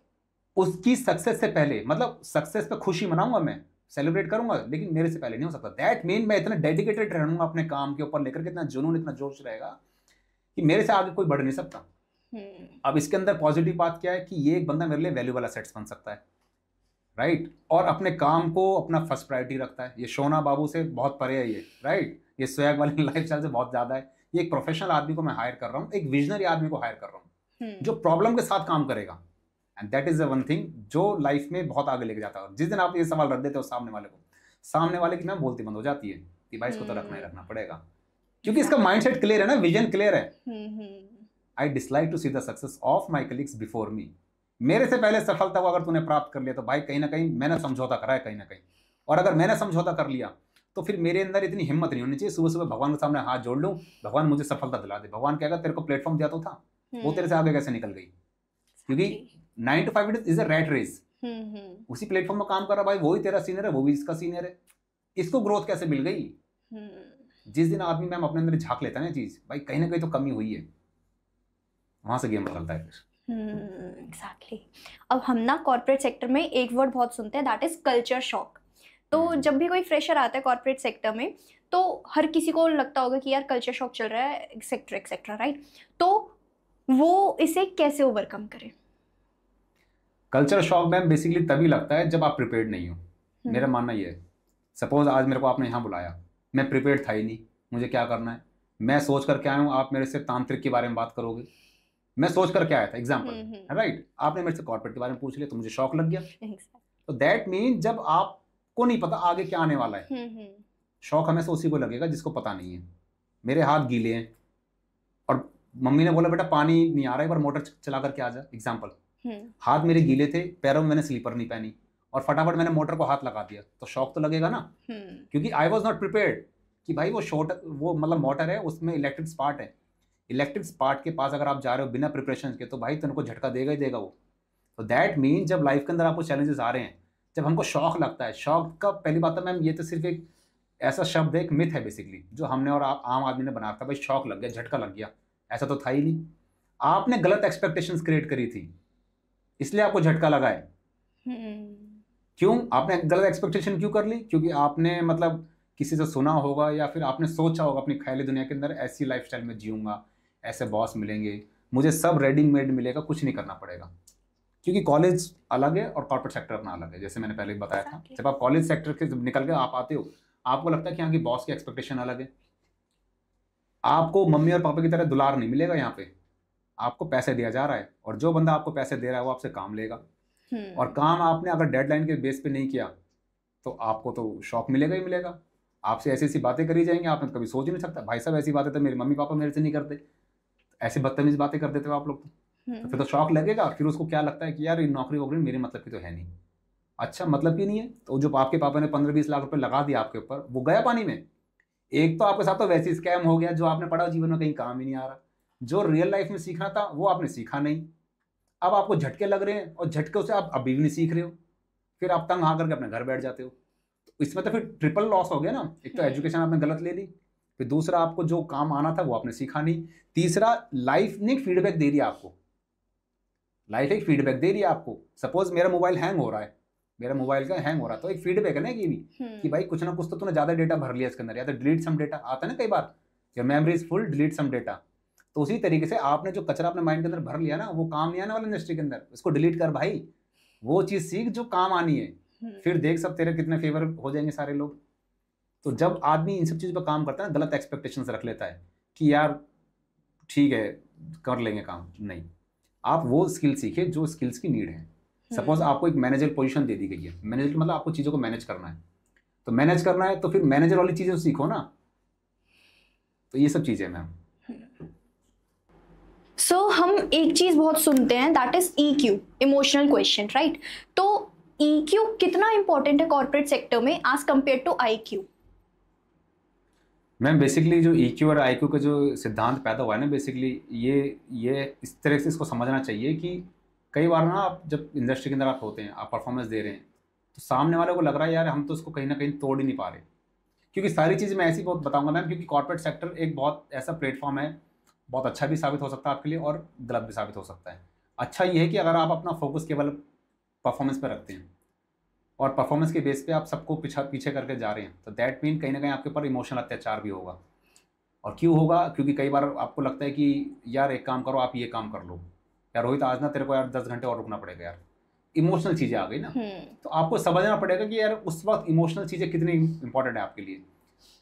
उसकी सक्सेस से पहले, मतलब सक्सेस पे खुशी मनाऊंगा मैं, सेलिब्रेट करूंगा, लेकिन मेरे से पहले नहीं हो सकता। दैट मीन मैं इतना डेडिकेटेड रहूंगा अपने काम के ऊपर लेकर के, इतना जुनून, इतना जोश रहेगा कि मेरे से आगे कोई बढ़ नहीं सकता। अब इसके अंदर पॉजिटिव बात क्या है कि ये एक बंदा मेरे लिए वैल्यूबल एसेट्स बन सकता है, राइट, और अपने काम को अपना फर्स्ट प्रायोरिटी रखता है। ये शोना बाबू से बहुत परे है ये, राइट, ये स्वैग वाली लाइफस्टाइल से बहुत ज्यादा है। ये एक प्रोफेशनल आदमी को मैं हायर कर रहा हूँ, एक विजनरी आदमी को हायर कर रहा हूँ, जो प्रॉब्लम के साथ काम करेगा, and that is the one thing जो लाइफ में बहुत आगे लेके जाता है। जिस दिन आप ये सवाल रख देते हो सामने वाले को, सामने वाले की मैम बोलती बंद हो जाती है कि भाई इसको तो रखना ही रखना पड़ेगा, क्योंकि इसका माइंडसेट क्लियर है ना, विजन क्लियर है। I dislike to see the success of my colleagues before me. मेरे से पहले सफलता को अगर तूने प्राप्त कर लिया तो भाई कहीं ना कहीं मैंने समझौता करा है, कहीं ना कहीं, और अगर मैंने समझौता कर लिया तो फिर मेरे अंदर इतनी हिम्मत नहीं होनी चाहिए सुबह सुबह भगवान के सामने हाथ जोड़ लूं, भगवान मुझे सफलता दिला दे। भगवान कहेगा तेरे को प्लेटफॉर्म दिया तो था, वो तेरे से आगे कैसे निकल गई? क्योंकि 9 to 5 is a rat race, उसी प्लेटफॉर्म में काम कर रहा भाई, वही तेरा सीनियर है, वो भी इसका सीनियर है, इसको ग्रोथ कैसे मिल गई? जिस दिन आदमी मैम अपने अंदर झांक लेता है ना चीज, भाई कहीं ना कहीं तो कमी हुई है, वहां से गेम बदलता है फिर। एग्जैक्टली। अब हम ना कॉर्पोरेट सेक्टर में एक वर्ड बहुत सुनते हैं, दैट इज कल्चर शॉक। तो जब भी कोई फ्रेशर आता है कॉर्पोरेट सेक्टर में तो हर किसी को लगता होगा कि यार कल्चर शॉक चल रहा है, एक्सेट्रा एक्सेट्रा, राइट? तो वो इसे कैसे ओवरकम करे? कल्चर शॉक मैम बेसिकली तभी लगता है जब आप प्रिपेयर्ड नहीं हो। मेरा मानना ये है, सपोज आज मेरे को आपने यहाँ बुलाया, मैं प्रिपेयर्ड था ही नहीं, मुझे क्या करना है, मैं सोच कर के आया हूँ, आप मेरे से तांत्रिक के बारे में बात करोगे, मैं सोच कर के आया था, एग्जाम्पल, राइट, आपने मेरे से कॉर्पोरेट के बारे में पूछ लिया तो मुझे शॉक लग गया। तो दैट मीन जब आपको नहीं पता आगे क्या आने वाला है, शौक हमेशा उसी को लगेगा जिसको पता नहीं है। मेरे हाथ गीले हैं और मम्मी ने बोला बेटा पानी नहीं आ रहा है, एक बार मोटर चला करके आ जा, एग्जाम्पल, हाथ मेरे गीले थे, पैरों में मैंने स्लीपर नहीं पहनी और फटाफट मैंने मोटर को हाथ लगा दिया, तो शौक तो लगेगा ना, क्योंकि आई वॉज नॉट प्रिपेयर्ड कि भाई वो मतलब मोटर है, उसमें इलेक्ट्रिक स्पार्ट है, इलेक्ट्रिक स्पार्ट के पास अगर आप जा रहे हो बिना प्रिपरेशन के तो भाई तुमको झटका देगा ही देगा वो। तो दैट मीन जब लाइफ के अंदर आपको चैलेंजेस आ रहे हैं, जब हमको शौक लगता है, शौक का पहली बात है मैम ये तो सिर्फ एक ऐसा शब्द है, एक मिथ है बेसिकली, जो हमने और आम आदमी ने बनाया था, भाई शौक लग गया, झटका लग गया, ऐसा तो था ही नहीं। आपने गलत एक्सपेक्टेशंस क्रिएट करी थी इसलिए आपको झटका लगा है। क्यों आपने गलत एक्सपेक्टेशन क्यों कर ली? क्योंकि आपने मतलब किसी से सुना होगा या फिर आपने सोचा होगा अपनी ख्याली दुनिया के अंदर ऐसी लाइफस्टाइल में जीऊंगा, ऐसे बॉस मिलेंगे, मुझे सब रेडीमेड मिलेगा, कुछ नहीं करना पड़ेगा। क्योंकि कॉलेज अलग है और कॉर्पोरेट सेक्टर अपना अलग है, जैसे मैंने पहले भी बताया था। जब आप कॉलेज सेक्टर के निकल के आप आते हो, आपको लगता है कि यहाँ की बॉस की एक्सपेक्टेशन अलग है, आपको मम्मी और पापा की तरह दुलार नहीं मिलेगा, यहाँ पे आपको पैसे दिया जा रहा है और जो बंदा आपको पैसे दे रहा है वो आपसे काम लेगा, और काम आपने अगर डेडलाइन के बेस पे नहीं किया तो आपको तो शॉक मिलेगा ही मिलेगा। आपसे ऐसी ऐसी बातें करी जाएंगी, आपने कभी सोच ही नहीं सकता, भाई साहब ऐसी बातें तो मेरे मम्मी पापा मेरे से नहीं करते, ऐसी बदतमीज बातें कर देते हो आप लोग, तो फिर तो शौक लगेगा। फिर उसको क्या लगता है कि यार ये नौकरी वोकरी मेरे मतलब की तो है नहीं। अच्छा मतलब की नहीं है, तो जो आपके पापा ने 15-20 लाख रुपए लगा दिया आपके ऊपर, वो गया पानी में। एक तो आपके साथ तो वैसे स्कैम हो गया, जो आपने पढ़ा जीवन में कहीं काम ही नहीं आ रहा, जो रियल लाइफ में सीखना था वो आपने सीखा नहीं, अब आपको झटके लग रहे हैं और झटके से आप अभी भी नहीं सीख रहे हो, फिर आप तंग आकर के अपने घर बैठ जाते हो। तो इसमें तो फिर ट्रिपल लॉस हो गया ना। एक तो एजुकेशन आपने गलत ले ली, फिर दूसरा आपको जो काम आना था वो आपने सीखा नहीं, तीसरा लाइफ ने फीडबैक दे रही है आपको, लाइफ एक फीडबैक दे रही है आपको। सपोज मेरा मोबाइल हैंग हो रहा है, मेरा मोबाइल का हैंग हो रहा है, तो एक फीडबैक है ना ये भी कि भाई कुछ ना कुछ तो तूने ज्यादा डेटा भर लिया इसके अंदर, या तो डिलीट सम डेटा आता है ना कई बार, your memory is full delete some data. तो उसी तरीके से आपने जो कचरा अपने माइंड के अंदर भर लिया ना, वो काम नहीं आने वाला इंडस्ट्री के अंदर, उसको डिलीट कर भाई, वो चीज सीख जो काम आनी है, फिर देख सब तेरे कितने फेवर हो जाएंगे सारे लोग। तो जब आदमी इन सब चीज़ पर काम करता है ना, गलत एक्सपेक्टेशंस रख लेता है कि यार ठीक है कर लेंगे काम, नहीं, आप वो स्किल सीखिए जो स्किल्स की नीड है। सपोज आपको एक मैनेजर पोजीशन दे दी गई है, मैनेजर मतलब आपको चीज़ों को मैनेज करना है, तो मैनेज करना है तो फिर मैनेजर वाली चीज़ें सीखो ना। तो ये सब चीज़ें मैम। सो हम एक चीज बहुत सुनते हैं, that is EQ, emotional question, right? तो EQ कितना इंपॉर्टेंट है कॉर्पोरेट सेक्टर में as compare to IQ? Ma'am basically जो EQ और IQ का जो सिद्धांत पैदा हुआ है ना, बेसिकली ये इस तरह से इसको समझना चाहिए कि कई बार ना आप जब इंडस्ट्री के अंदर आप होते हैं, आप परफॉर्मेंस दे रहे हैं, तो सामने वाले को लग रहा है यार हम तो इसको कहीं ना कहीं तोड़ ही नहीं पा रहे। क्योंकि सारी चीज़ मैं ऐसी बहुत बताऊंगा मैम, क्योंकि कॉर्पोरेट सेक्टर एक बहुत ऐसा प्लेटफॉर्म है, बहुत अच्छा भी साबित हो सकता है आपके लिए और गलत भी साबित हो सकता है। अच्छा ये है कि अगर आप अपना फोकस केवल परफॉर्मेंस पर रखते हैं और परफॉर्मेंस के बेस पे आप सबको पीछे करके जा रहे हैं, तो दैट मीन कहीं ना कहीं आपके ऊपर इमोशनल अत्याचार भी होगा। और क्यों होगा? क्योंकि कई बार आपको लगता है कि यार एक काम करो, आप ये काम कर लो, यार रोहित आज ना तेरे को यार 10 घंटे और रुकना पड़ेगा, यार इमोशनल चीज़ें आ गई ना। तो आपको समझना पड़ेगा कि यार उस वक्त इमोशनल चीज़ें कितनी इंपॉर्टेंट है आपके लिए।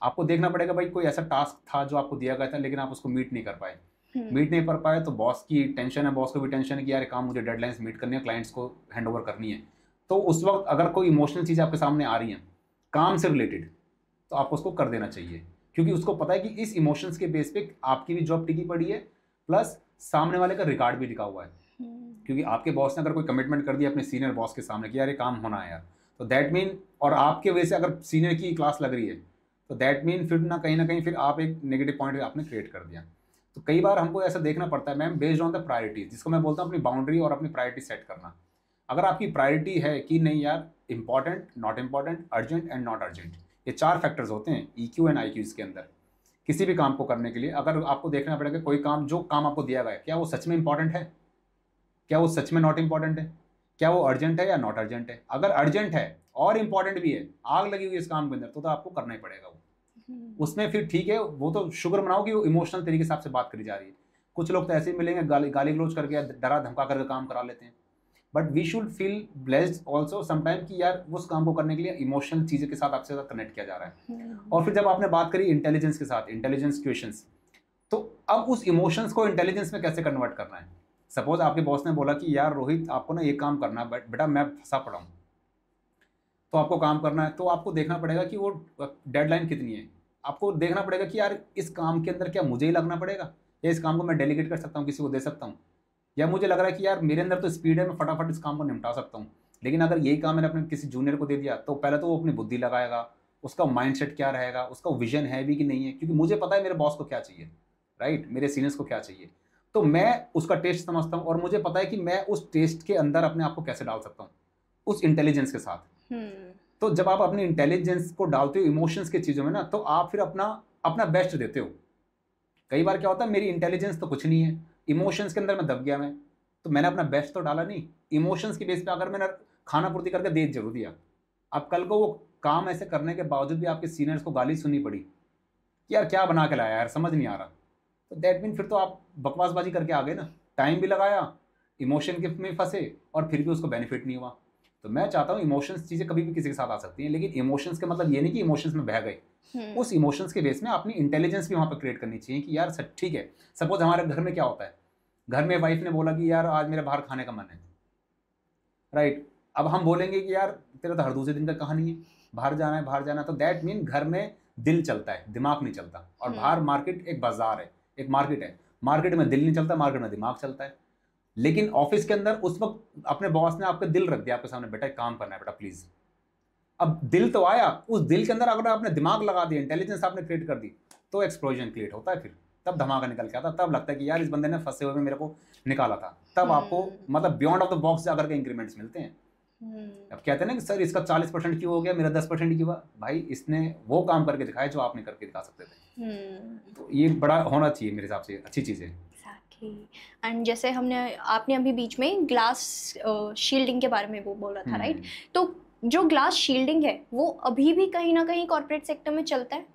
आपको देखना पड़ेगा भाई कोई ऐसा टास्क था जो आपको दिया गया था, लेकिन आप उसको मीट नहीं कर पाए, तो बॉस की टेंशन है, बॉस को भी टेंशन है कि यार काम मुझे डेडलाइंस मीट करनी है, क्लाइंट्स को हैंड ओवर करनी है। तो उस वक्त अगर कोई इमोशनल चीज़ आपके सामने आ रही है काम से रिलेटेड, तो आपको उसको कर देना चाहिए, क्योंकि उसको पता है कि इस इमोशंस के बेस पे आपकी भी जॉब टिकी पड़ी है, प्लस सामने वाले का रिकॉर्ड भी लिखा हुआ है। क्योंकि आपके बॉस ने अगर कोई कमिटमेंट कर दिया अपने सीनियर बॉस के सामने कि यार ये काम होना है यार, तो दैट मीन, और आपके वजह से अगर सीनियर की क्लास लग रही है, तो दैट मीन फिर ना कहीं फिर आप एक नेगेटिव पॉइंट आपने क्रिएट कर दिया। तो कई बार हमको ऐसा देखना पड़ता है ma'am, based on the priorities, जिसको मैं बोलता हूँ अपनी बाउंड्री और अपनी प्रायोरिटी सेट करना। अगर आपकी प्रायोरिटी है कि नहीं यार important, not important, urgent and not urgent, ये 4 फैक्टर्स होते हैं EQ एंड IQ के अंदर। किसी भी काम को करने के लिए अगर आपको देखना पड़ेगा कोई काम, जो काम आपको दिया गया है, क्या वो सच में इंपॉर्टेंट है, क्या वो सच में नॉट इंपॉर्टेंट है, क्या वो अर्जेंट है या नॉट अर्जेंट है। अगर अर्जेंट है और इंपॉर्टेंट भी है, आग लगी हुई इस काम के अंदर, तो आपको करना ही पड़ेगा वो। उसमें फिर ठीक है, वो तो शुक्र मनाओ कि वो इमोशनल तरीके से आपसे बात करी जा रही है। कुछ लोग तो ऐसे ही मिलेंगे गाली गलोच करके, डरा धमका करके काम करा लेते हैं। But we should feel blessed also sometime कि यार उस काम को करने के लिए इमोशनल चीज़ें के साथ आपसे ज़्यादा कनेक्ट किया जा रहा है। और फिर जब आपने बात करी इंटेलिजेंस के साथ, इंटेलिजेंस क्वेश्चंस, तो अब उस इमोशंस को इंटेलिजेंस में कैसे कन्वर्ट करना है। सपोज आपके बॉस ने बोला कि यार रोहित आपको ना ये काम करना है, बट बेटा मैं फंसा पड़ा हूँ, तो आपको काम करना है, तो आपको देखना पड़ेगा कि वो डेडलाइन कितनी है। आपको देखना पड़ेगा कि यार इस काम के अंदर क्या मुझे ही लगना पड़ेगा, या इस काम को मैं डेलीगेट कर सकता हूँ, किसी को दे सकता हूँ, या मुझे लग रहा है कि यार मेरे अंदर तो स्पीड है, मैं फटाफट इस काम को निपटा सकता हूँ। लेकिन अगर यही काम मैंने अपने किसी जूनियर को दे दिया, तो पहले तो वो अपनी बुद्धि लगाएगा, उसका माइंडसेट क्या रहेगा, उसका विजन है भी कि नहीं है, क्योंकि मुझे पता है मेरे बॉस को क्या चाहिए, राइट, मेरे सीनियर्स को क्या चाहिए, तो मैं उसका टेस्ट समझता हूँ और मुझे पता है कि मैं उस टेस्ट के अंदर अपने आप को कैसे डाल सकता हूँ उस इंटेलिजेंस के साथ। तो जब आप अपनी इंटेलिजेंस को डालते हो इमोशंस की चीज़ों में ना, तो आप फिर अपना बेस्ट देते हो। कई बार क्या होता है, मेरी इंटेलिजेंस तो कुछ नहीं है, इमोशंस के अंदर मैं दब गया, मैं तो मैंने अपना बेस्ट तो डाला नहीं, इमोशंस के बेस पे अगर मैंने खाना पूर्ति करके दे जरूर दिया, अब कल को वो काम ऐसे करने के बावजूद भी आपके सीनियर्स को गाली सुननी पड़ी कि यार क्या बना के लाया यार, समझ नहीं आ रहा, तो दैट मीन फिर तो आप बकवासबाजी करके आ गए ना, टाइम भी लगाया, इमोशन के में फंसे और फिर भी उसको बेनिफिट नहीं हुआ। तो मैं चाहता हूँ इमोशंस चीज़ें कभी भी किसी के साथ आ सकती हैं, लेकिन इमोशंस का मतलब ये नहीं कि इमोशंस में बह गए, उस इमोशंस के बेस में अपनी इंटेलिजेंस भी वहाँ पर क्रिएट करनी चाहिए कि यार सर ठीक है। सपोज हमारे घर में क्या होता है, घर में वाइफ ने बोला कि यार आज मेरे बाहर खाने का मन है, राइट, अब हम बोलेंगे कि यार तेरा तो हर दूसरे दिन का कहानी है, बाहर जाना है बाहर जाना है, तो दैट मीन घर में दिल चलता है, दिमाग नहीं चलता। और बाहर मार्केट एक बाजार है, एक मार्केट है, मार्केट में दिल नहीं चलता, मार्केट में दिमाग चलता है। लेकिन ऑफिस के अंदर उस वक्त अपने बॉस ने आपका दिल रख दिया आपके सामने, बेटा एक काम करना है बेटा प्लीज, अब दिल तो आया, उस दिल के अंदर अगर आपने दिमाग लगा दिया, इंटेलिजेंस आपने क्रिएट कर दी, तो एक्सप्लोजन क्रिएट होता है। फिर तब धमाका निकल के आता, तब लगता है कि यार इस बंदे ने फंसे हुए में मेरे को निकाला था। तब आपको मतलब बियॉन्ड ऑफ द बॉक्स जाकर के इंक्रीमेंट्स मिलते हैं। अब कहते हैं ना कि सर इसका 40% क्यों हो गया, मेरा 10% क्यों हुआ? भाई इसने वो काम करके दिखाया जो आप नहीं करके दिखा सकते थे। तो ये बड़ा होना चाहिए मेरे हिसाब से, अच्छी चीज़ है। एंड जैसे आपने अभी बीच में ग्लास शील्डिंग के बारे में वो बोला था, राइट? तो जो ग्लास शील्डिंग है वो अभी भी कहीं ना कहीं कॉर्पोरेट सेक्टर में चलता है?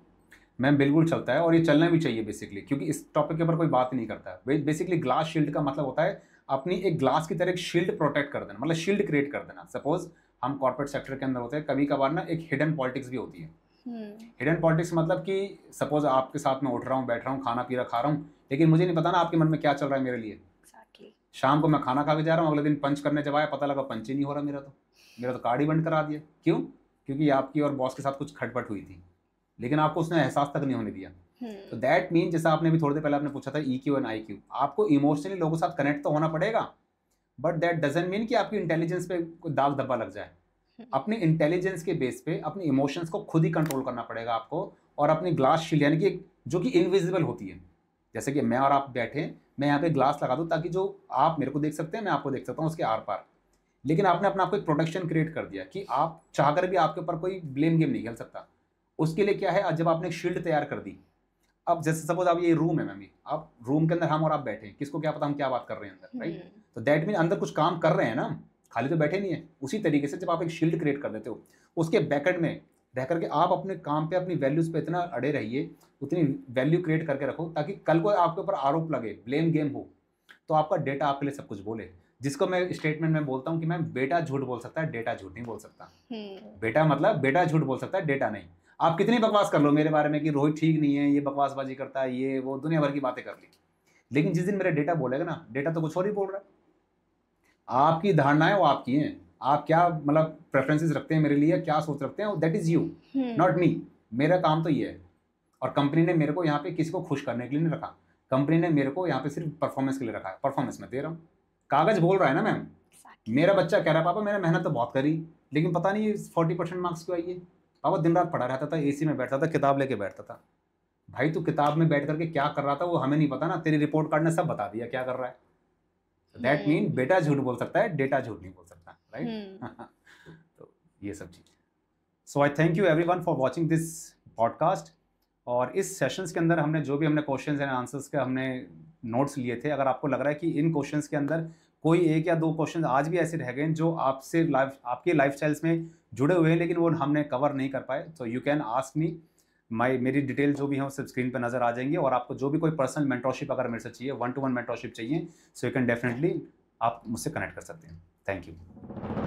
मैम बिल्कुल चलता है, और ये चलना भी चाहिए बेसिकली, क्योंकि इस टॉपिक के ऊपर कोई बात नहीं करता है। बेसिकली ग्लास शील्ड का मतलब होता है अपनी एक ग्लास की तरह एक शील्ड प्रोटेक्ट कर देना, मतलब शील्ड क्रिएट कर देना। सपोज हम कॉर्पोरेट सेक्टर के अंदर होते हैं, कभी कभार ना एक हिडन पॉलिटिक्स भी होती है। हिडन पॉलिटिक्स मतलब कि सपोज आपके साथ में उठ रहा हूँ, बैठ रहा हूँ, खाना पी रहा खा रहा हूँ, लेकिन मुझे नहीं पता ना आपके मन में क्या चल रहा है मेरे लिए। शाम को मैं खाना खा के जा रहा हूँ, अगले दिन पंच करने जब आया पता लगा पंच ही नहीं हो रहा मेरा तो कार्ड ही बंद करा दिया। क्यों? क्योंकि आपकी और बॉस के साथ कुछ खटपट हुई थी, लेकिन आपको उसने एहसास तक नहीं होने दिया। तो दैट मीन, जैसा आपने भी थोड़ी देर पहले आपने पूछा था EQ एंड IQ, आपको इमोशनली लोगों के साथ कनेक्ट तो होना पड़ेगा, बट दैट डजंट मीन कि आपकी इंटेलिजेंस पे कोई दाग धब्बा लग जाए। अपनी इंटेलिजेंस के बेस पे अपने इमोशंस को खुद ही कंट्रोल करना पड़ेगा आपको, और अपनी ग्लास शील्ड यानी कि जो कि इनविजिबल होती है, जैसे कि मैं और आप बैठे, मैं यहाँ पे ग्लास लगा दूँ ताकि जो आप मेरे को देख सकते हैं मैं आपको देख सकता हूँ उसके आर पार, लेकिन आपने अपना आपको एक प्रोटेक्शन क्रिएट कर दिया कि आप चाहकर भी आपके ऊपर कोई ब्लेम गेम नहीं खेल सकता। उसके लिए क्या है, जब आपने एक शील्ड तैयार कर दी, अब जैसे सपोज अब ये रूम है मैम, आप रूम के अंदर हम और आप बैठे हैं, किसको क्या पता हम क्या बात कर रहे हैं अंदर, राइट? तो दैट मीन अंदर कुछ काम कर रहे हैं ना, खाली तो बैठे नहीं है। उसी तरीके से जब आप एक शील्ड क्रिएट कर देते हो, उसके बैकएंड में रह करके आप अपने काम पे, अपनी वैल्यूज पे इतना अड़े रहिए, उतनी वैल्यू क्रिएट करके रखो ताकि कल को आपके ऊपर आरोप लगे, ब्लेम गेम हो, तो आपका डेटा आपके लिए सब कुछ बोले। जिसको मैं स्टेटमेंट में बोलता हूँ कि मैम बेटा झूठ बोल सकता है, डेटा झूठ नहीं बोल सकता। बेटा मतलब बेटा झूठ बोल सकता है, डेटा नहीं। आप कितनी बकवास कर लो मेरे बारे में कि रोहित ठीक नहीं है, ये बकवासबाजी करता है, ये वो दुनिया भर की बातें कर ली, लेकिन जिस दिन मेरा डेटा बोलेगा ना, डेटा तो कुछ और ही बोल रहा है। आपकी धारणाएं वो आपकी हैं, आप क्या मतलब प्रेफरेंसेस रखते हैं मेरे लिए, क्या सोच रखते हैं, that is you, not me. मेरा काम तो ये है, और कंपनी ने मेरे को यहाँ पे किसी को खुश करने के लिए नहीं रखा, कंपनी ने मेरे को यहाँ पे सिर्फ परफॉर्मेंस के लिए रखा है। परफॉर्मेंस मैं दे रहा हूँ, कागज बोल रहा है ना मैम। मेरा बच्चा कह रहा है पापा मैंने मेहनत तो बहुत करी, लेकिन पता नहीं 40% मार्क्स क्यों आई है। पापा दिन रात पढ़ा रहता था, AC में बैठता था, किताब लेके बैठता था। भाई तू किताब में बैठ करके क्या कर रहा था वो हमें नहीं पता ना, तेरी रिपोर्ट कार्ड ने सब बता दिया क्या कर रहा है। दैट मीन बेटा झूठ बोल सकता है, डेटा झूठ नहीं बोल सकता, राइट? तो ये सब चीज़। So I thank you everyone for watching this podcast. और इस सेशंस के अंदर हमने जो भी हमने क्वेश्चंस एंड आंसर्स के हमने नोट्स लिए थे, अगर आपको लग रहा है कि इन क्वेश्चंस के अंदर कोई एक या दो क्वेश्चन आज भी ऐसे रह गए जो आपसे आपके लाइफस्टाइल्स में जुड़े हुए हैं लेकिन वो हमने कवर नहीं कर पाए, तो यू कैन आस्क मी। मेरी डिटेल जो भी है वो सब स्क्रीन पर नजर आ जाएंगे, और आपको जो भी कोई पर्सनल मेंटरशिप अगर मेरे से चाहिए, 1-to-1 मेंटरशिप चाहिए, सो यू कैन डेफिनेटली आप मुझसे कनेक्ट कर सकते हैं। Thank you.